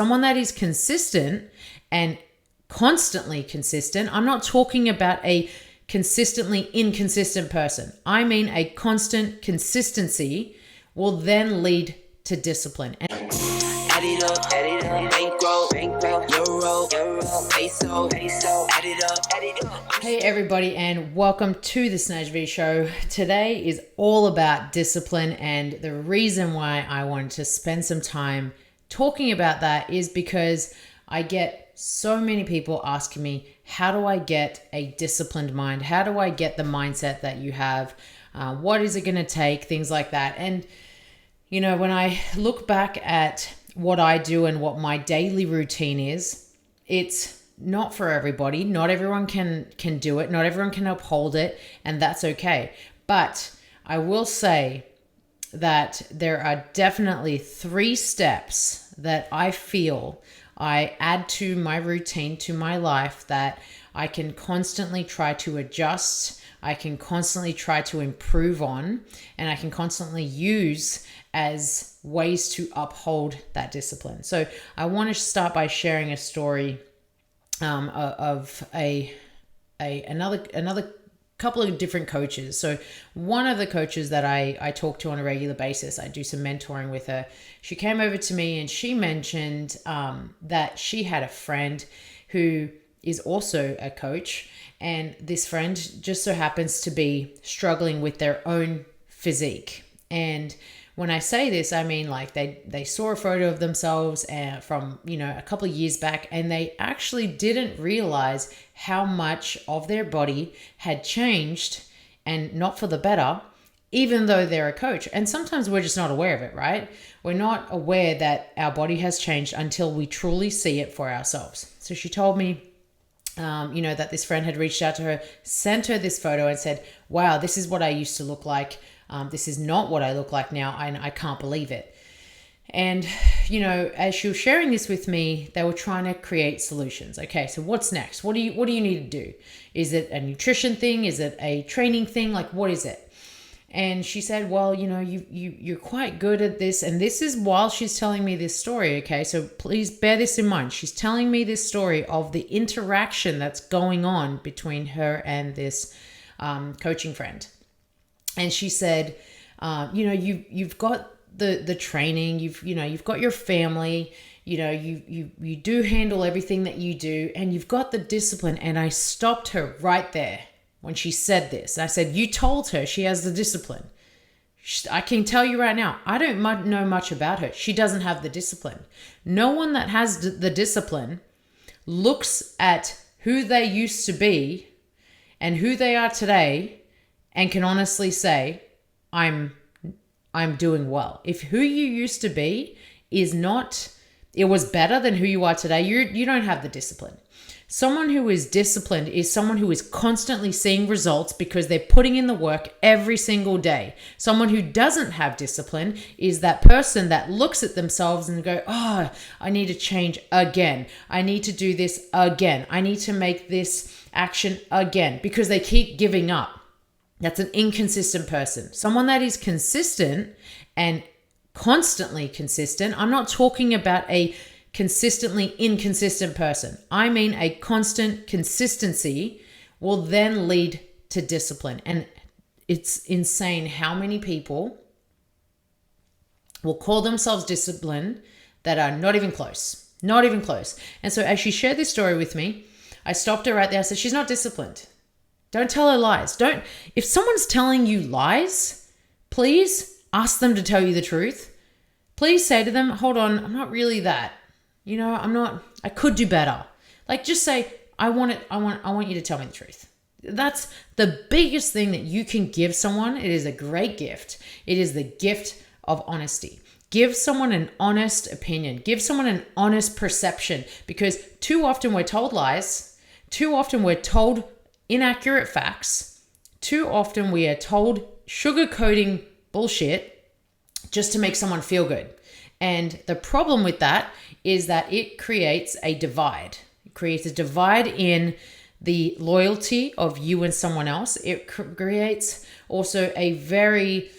Someone that is consistent and constantly consistent. I'm not talking about a consistently inconsistent person. I mean a constant consistency will then lead to discipline. Add it up, bankroll, euro, peso, add it up. Hey everybody, and welcome to the Snage V Show. Today is all about discipline, and the reason why I wanted to spend some time talking about that is because I get so many people asking me, how do I get a disciplined mind? How do I get the mindset that you have? What is it going to take? Things like that. And, you know, when I look back at what I do and what my daily routine is, it's not for everybody. Not everyone can do it. Not everyone can uphold it. And that's okay. But I will say that there are definitely 3 steps that I feel I add to my routine, to my life, that I can constantly try to adjust, I can constantly try to improve on, and I can constantly use as ways to uphold that discipline. So I want to start by sharing a story of another couple of different coaches. So one of the coaches that I talk to on a regular basis, I do some mentoring with her. She came over to me and she mentioned that she had a friend who is also a coach, and this friend just so happens to be struggling with their own physique. And when I say this, I mean like they saw a photo of themselves from, a couple of years back, and they actually didn't realize how much of their body had changed, and not for the better, even though they're a coach. And sometimes we're just not aware of it, right? We're not aware that our body has changed until we truly see it for ourselves. So she told me, that this friend had reached out to her, sent her this photo and said, wow, this is what I used to look like. This is not what I look like now. I can't believe it. And, as she was sharing this with me, they were trying to create solutions. Okay, so what's next? What do you need to do? Is it a nutrition thing? Is it a training thing? Like, what is it? And she said, well, you're quite good at this. And this is while she's telling me this story. Okay, so please bear this in mind. She's telling me this story of the interaction that's going on between her and this coaching friend. And she said, you've got the training, you've got your family, you do handle everything that you do, and you've got the discipline. And I stopped her right there when she said this. I said, you told her she has the discipline. I can tell you right now, I don't know much about her. She doesn't have the discipline. No one that has the discipline looks at who they used to be and who they are today and can honestly say, I'm doing well. If who you used to be it was better than who you are today, you don't have the discipline. Someone who is disciplined is someone who is constantly seeing results because they're putting in the work every single day. Someone who doesn't have discipline is that person that looks at themselves and go, oh, I need to change again. I need to do this again. I need to make this action again, because they keep giving up. That's an inconsistent person. Someone that is consistent and constantly consistent. I'm not talking about a consistently inconsistent person. I mean a constant consistency will then lead to discipline. And it's insane how many people will call themselves disciplined that are not even close. Not even close. And so as she shared this story with me, I stopped her right there. I said, she's not disciplined. Don't tell her lies. If someone's telling you lies, please ask them to tell you the truth. Please say to them, hold on, I'm not really that. I could do better. Like, just say, I want you to tell me the truth. That's the biggest thing that you can give someone. It is a great gift. It is the gift of honesty. Give someone an honest opinion. Give someone an honest perception, because too often we're told lies. Too often we're told inaccurate facts. Too often we are told sugarcoating bullshit just to make someone feel good. And the problem with that is that it creates a divide. It creates a divide in the loyalty of you and someone else. It creates also a very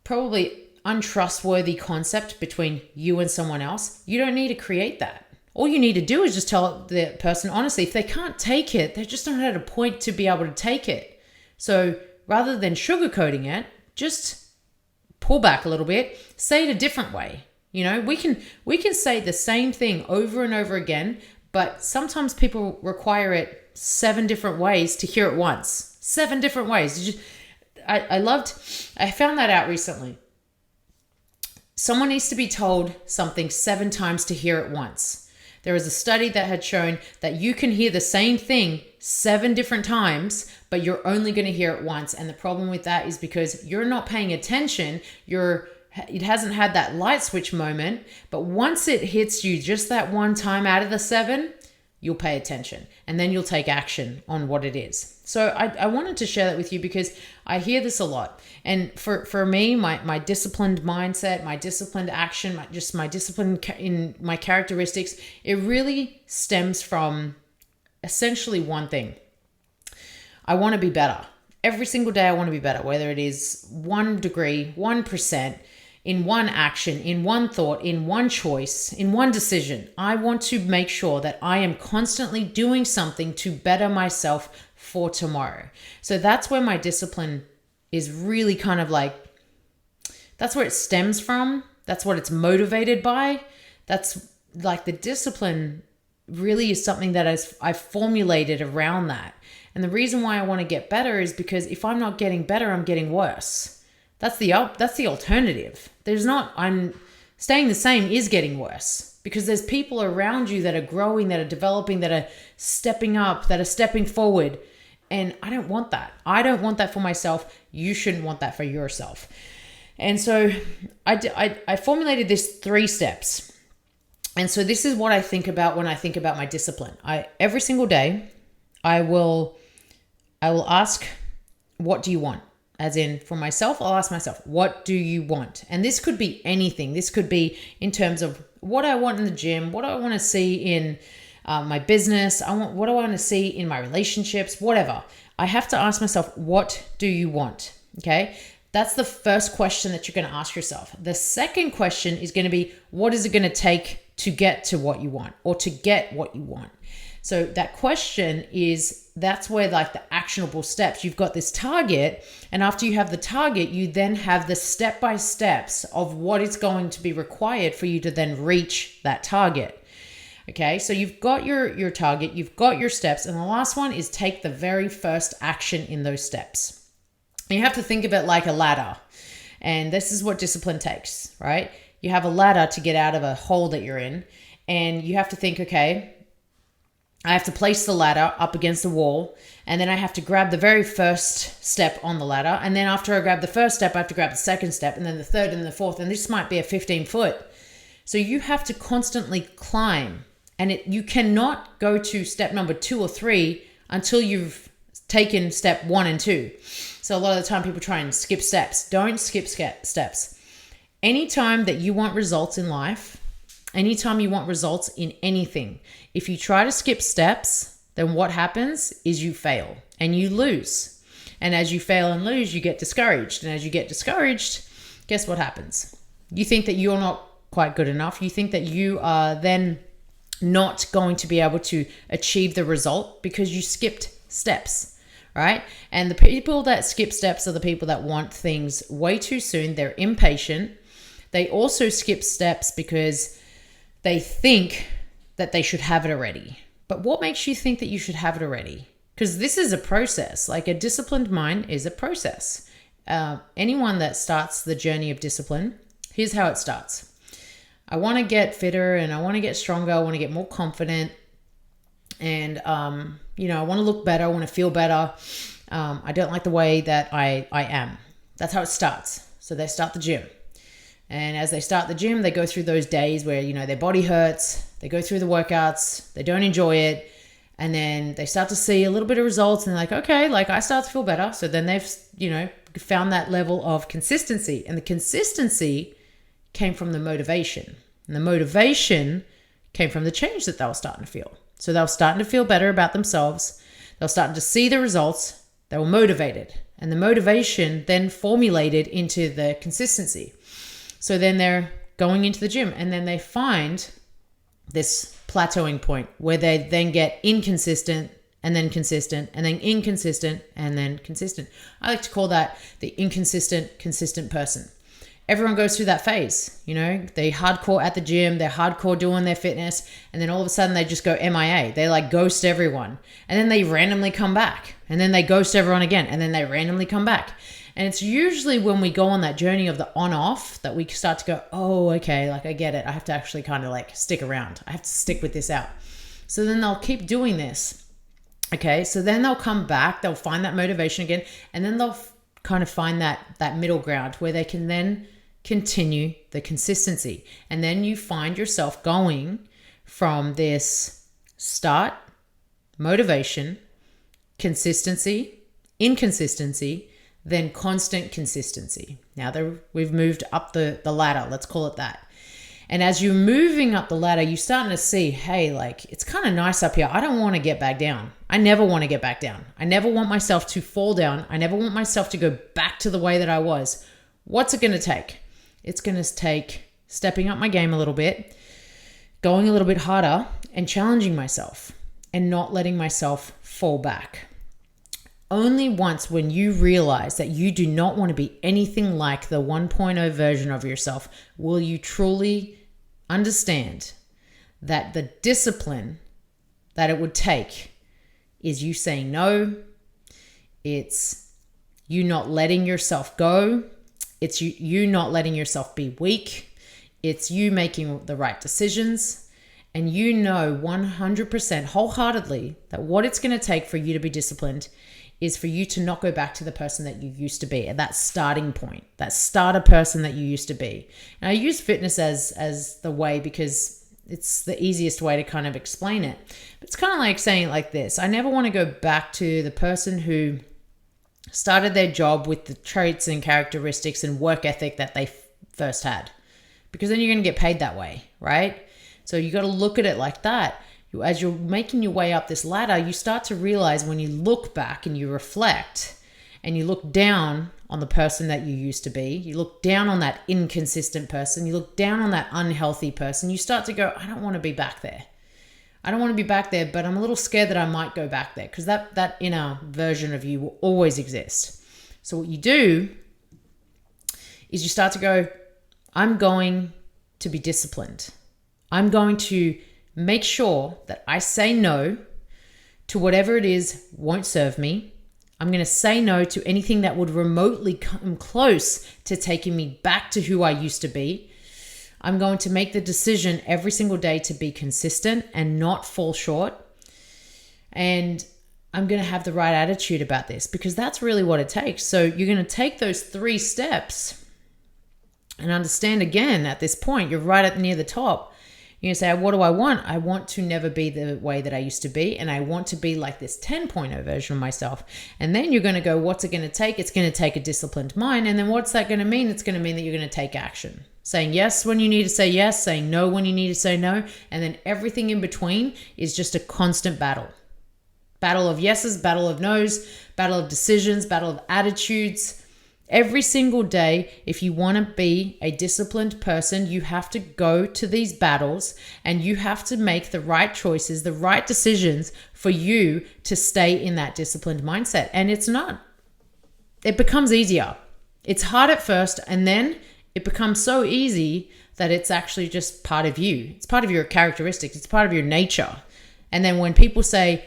probably untrustworthy concept between you and someone else, you don't need to create that. All you need to do is just tell the person honestly, if they can't take it, they're just not at a point to be able to take it. So rather than sugarcoating it, just pull back a little bit, say it a different way. You know, we can say the same thing over and over again, but sometimes people require it 7 different ways to hear it once. 7 different ways. I found that out recently. Someone needs to be told something 7 times to hear it once. There was a study that had shown that you can hear the same thing 7 different times, but you're only going to hear it once. And the problem with that is because you're not paying attention. It hasn't had that light switch moment, but once it hits you just that one time out of the 7, you'll pay attention and then you'll take action on what it is. So I wanted to share that with you because I hear this a lot. And for me, my disciplined mindset, my disciplined action, my discipline in my characteristics, it really stems from essentially one thing. I want to be better. Every single day I want to be better, whether it is 1 degree, 1%, in one action, in one thought, in one choice, in one decision. I want to make sure that I am constantly doing something to better myself for tomorrow. So that's where my discipline is really kind of like, that's where it stems from. That's what it's motivated by. That's like the discipline really is something that I've formulated around that. And the reason why I want to get better is because if I'm not getting better, I'm getting worse. That's the alternative. I'm staying the same is getting worse because there's people around you that are growing, that are developing, that are stepping up, that are stepping forward. And I don't want that. I don't want that for myself. You shouldn't want that for yourself. And so I formulated this 3 steps. And so this is what I think about when I think about my discipline. Every single day, I will ask, what do you want? As in, for myself, I'll ask myself, what do you want? And this could be anything. This could be in terms of what I want in the gym, what do I want to see in my business, what do I want to see in my relationships, whatever. I have to ask myself, what do you want? Okay, that's the first question that you're going to ask yourself. The second question is going to be, what is it going to take to get to what you want or to get what you want? So that question that's where like the actionable steps, you've got this target, and after you have the target, you then have the step-by-steps of what is going to be required for you to then reach that target. Okay, so you've got your target, you've got your steps, and the last one is take the very first action in those steps. You have to think of it like a ladder, and this is what discipline takes, right? You have a ladder to get out of a hole that you're in, and you have to think, okay, I have to place the ladder up against the wall, and then I have to grab the very first step on the ladder. And then after I grab the first step, I have to grab the second step, and then the third and the fourth. And this might be a 15-foot. So you have to constantly climb, and you cannot go to step number 2 or 3 until you've taken step 1 and 2. So a lot of the time people try and skip steps. Don't skip steps. Anytime that you want results in life, anytime you want results in anything, if you try to skip steps, then what happens is you fail and you lose. And as you fail and lose, you get discouraged. And as you get discouraged, guess what happens? You think that you're not quite good enough. You think that you are then not going to be able to achieve the result because you skipped steps, right? And the people that skip steps are the people that want things way too soon. They're impatient. They also skip steps because they think that they should have it already. But what makes you think that you should have it already? Because this is a process. Like a disciplined mind is a process. Anyone that starts the journey of discipline, here's how it starts. I want to get fitter and I want to get stronger. I want to get more confident. And, I want to look better. I want to feel better. I don't like the way that I am. That's how it starts. So they start the gym. And as they start the gym, they go through those days where, their body hurts. They go through the workouts. They don't enjoy it. And then they start to see a little bit of results and they're like, okay, like I start to feel better. So then they've, found that level of consistency. And the consistency came from the motivation. And the motivation came from the change that they were starting to feel. So they were starting to feel better about themselves. They were starting to see the results. They were motivated. And the motivation then formulated into the consistency. So then they're going into the gym, and then they find this plateauing point where they then get inconsistent and then consistent and then inconsistent and then consistent. I like to call that the inconsistent, consistent person. Everyone goes through that phase. They hardcore at the gym, they're hardcore doing their fitness, and then all of a sudden they just go MIA. They like ghost everyone, and then they randomly come back, and then they ghost everyone again, and then they randomly come back. And it's usually when we go on that journey of the on-off that we start to go, oh, okay, like I get it. I have to actually kind of like stick around. I have to stick with this out. So then they'll keep doing this. Okay, so then they'll come back, they'll find that motivation again, and then they'll kind of find that middle ground where they can then continue the consistency. And then you find yourself going from this start, motivation, consistency, inconsistency, then constant consistency. Now we've moved up the ladder, let's call it that. And as you're moving up the ladder, you're starting to see, hey, like it's kind of nice up here. I don't want to get back down. I never want to get back down. I never want myself to fall down. I never want myself to go back to the way that I was. What's it going to take? It's going to take stepping up my game a little bit, going a little bit harder, and challenging myself and not letting myself fall back. Only once when you realize that you do not want to be anything like the 1.0 version of yourself will you truly understand that the discipline that it would take is you saying no. It's you not letting yourself go. It's you not letting yourself be weak. It's you making the right decisions. And 100% wholeheartedly that what it's going to take for you to be disciplined is for you to not go back to the person that you used to be at that starting point, that starter person that you used to be. And I use fitness as the way because it's the easiest way to kind of explain it. But it's kind of like saying it like this. I never want to go back to the person who started their job with the traits and characteristics and work ethic that they first had, because then you're going to get paid that way, right? So you got to look at it like that. As you're making your way up this ladder, you start to realize when you look back and you reflect and you look down on the person that you used to be, you look down on that inconsistent person, you look down on that unhealthy person, you start to go, I don't want to be back there. I don't want to be back there, but I'm a little scared that I might go back there because that inner version of you will always exist. So what you do is you start to go, I'm going to be disciplined. I'm going to make sure that I say no to whatever it is won't serve me. I'm going to say no to anything that would remotely come close to taking me back to who I used to be. I'm going to make the decision every single day to be consistent and not fall short. And I'm going to have the right attitude about this because that's really what it takes. So you're going to take those 3 steps and understand again at this point, you're right at near the top. You're going to say, what do I want? I want to never be the way that I used to be. And I want to be like this 10.0 version of myself. And then you're going to go, what's it going to take? It's going to take a disciplined mind. And then what's that going to mean? It's going to mean that you're going to take action. Saying yes when you need to say yes, saying no when you need to say no. And then everything in between is just a constant battle. Battle of yeses, battle of no's, battle of decisions, battle of attitudes. Every single day, if you want to be a disciplined person, you have to go to these battles and you have to make the right choices, the right decisions for you to stay in that disciplined mindset. And it becomes easier. It's hard at first, and then it becomes so easy that it's actually just part of you. It's part of your characteristics. It's part of your nature. And then when people say,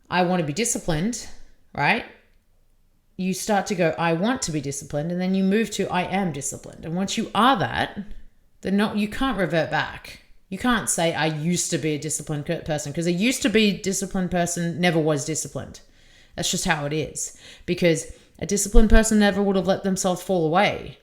I want to be disciplined, right? You start to go, I want to be disciplined. And then you move to, I am disciplined. And once you are that, then you can't revert back. You can't say, I used to be a disciplined person, because a used to be disciplined person never was disciplined. That's just how it is. Because a disciplined person never would have let themselves fall away.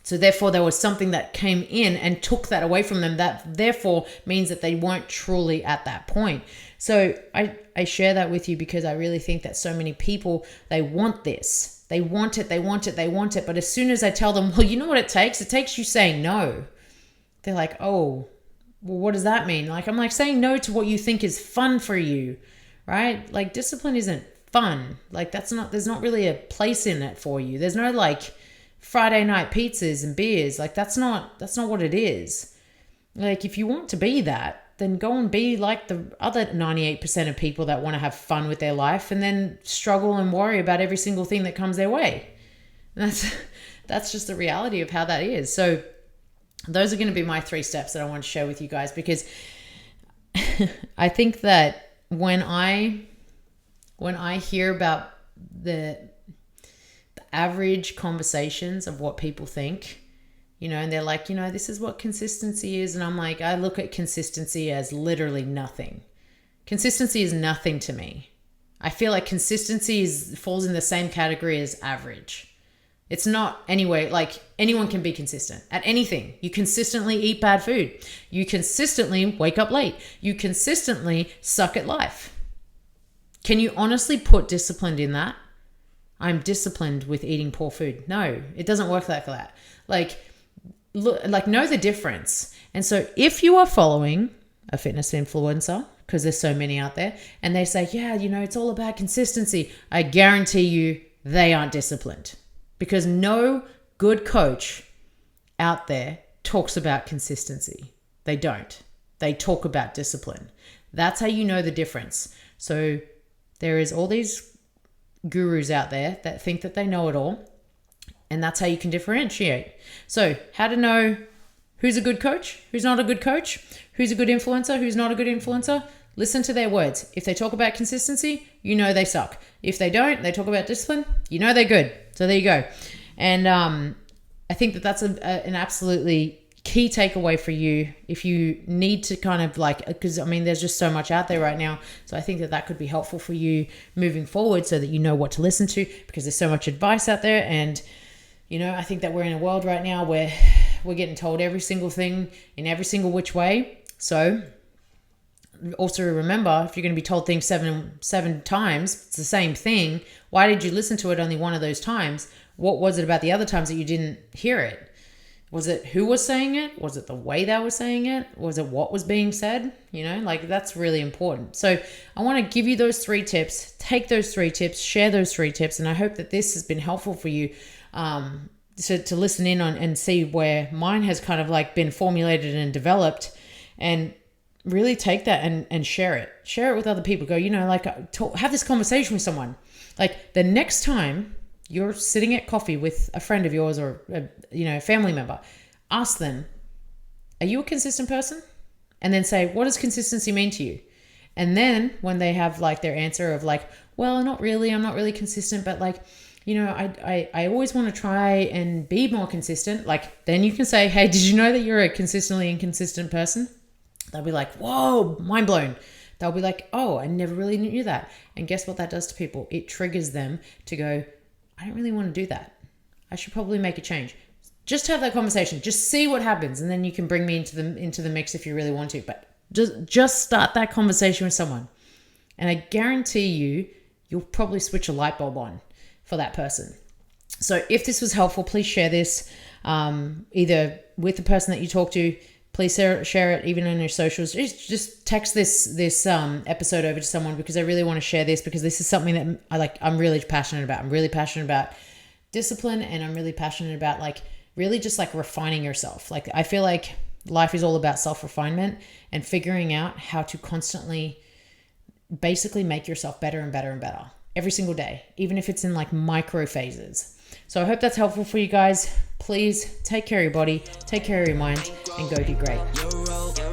So therefore, there was something that came in and took that away from them. That therefore means that they weren't truly at that point. So I share that with you because I really think that so many people, they want this. They want it, they want it, they want it. But as soon as I tell them, well, you know what it takes? It takes you saying no. They're like, oh, well, what does that mean? Like, I'm like, saying no to what you think is fun for you, right? Like, discipline isn't fun. Like, there's not really a place in it for you. There's no like Friday night pizzas and beers. Like that's not what it is. Like if you want to be that, then go and be like the other 98% of people that want to have fun with their life and then struggle and worry about every single thing that comes their way. And that's just the reality of how that is. So those are going to be my 3 steps that I want to share with you guys, because I think that when I hear about the average conversations of what people think, and they're like, this is what consistency is. And I'm like, I look at consistency as literally nothing. Consistency is nothing to me. I feel like consistency falls in the same category as average. It's not anyway, like anyone can be consistent at anything. You consistently eat bad food. You consistently wake up late. You consistently suck at life. Can you honestly put disciplined in that? I'm disciplined with eating poor food. No, it doesn't work like that. Like know the difference. And so if you are following a fitness influencer, because there's so many out there, and they say, yeah, it's all about consistency, I guarantee you they aren't disciplined, because no good coach out there talks about consistency. They don't. They talk about discipline. That's how you know the difference. So there is all these gurus out there that think that they know it all. And that's how you can differentiate. So how to know who's a good coach, who's not a good coach, who's a good influencer, who's not a good influencer. Listen to their words. If they talk about consistency, they suck. If they don't, they talk about discipline, they're good. So there you go. And I think that that's an absolutely key takeaway for you if you need to kind of because there's just so much out there right now. So I think that could be helpful for you moving forward, so that you know what to listen to, because there's so much advice out there. And I think that we're in a world right now where we're getting told every single thing in every single which way. So also remember, if you're going to be told things seven times, it's the same thing. Why did you listen to it only one of those times? What was it about the other times that you didn't hear it? Was it who was saying it? Was it the way they were saying it? Was it what was being said? That's really important. So I want to give you those 3 tips. Take those 3 tips, share those 3 tips. And I hope that this has been helpful for you to listen in on and see where mine has kind of been formulated and developed, and really take that and share it. Share it with other people. Go, have this conversation with someone. The next time you're sitting at coffee with a friend of yours or a family member, ask them, are you a consistent person? And then say, what does consistency mean to you? And then when they have their answer of well, not really, I'm not really consistent, but I always want to try and be more consistent. Then you can say, hey, did you know that you're a consistently inconsistent person? They'll be like, whoa, mind blown. They'll be like, oh, I never really knew that. And guess what that does to people? It triggers them to go, I don't really want to do that. I should probably make a change. Just have that conversation. Just see what happens. And then you can bring me into the mix if you really want to. But just start that conversation with someone. And I guarantee you'll probably switch a light bulb on for that person. So if this was helpful, please share this either with the person that you talk to. Please share it even on your socials. Just text this episode over to someone, because I really want to share this, because this is something that I'm really passionate about. I'm really passionate about discipline, and I'm really passionate about really just refining yourself. I feel like life is all about self-refinement and figuring out how to constantly basically make yourself better and better and better every single day, even if it's in micro phases. So I hope that's helpful for you guys. Please take care of your body, take care of your mind, and go do great.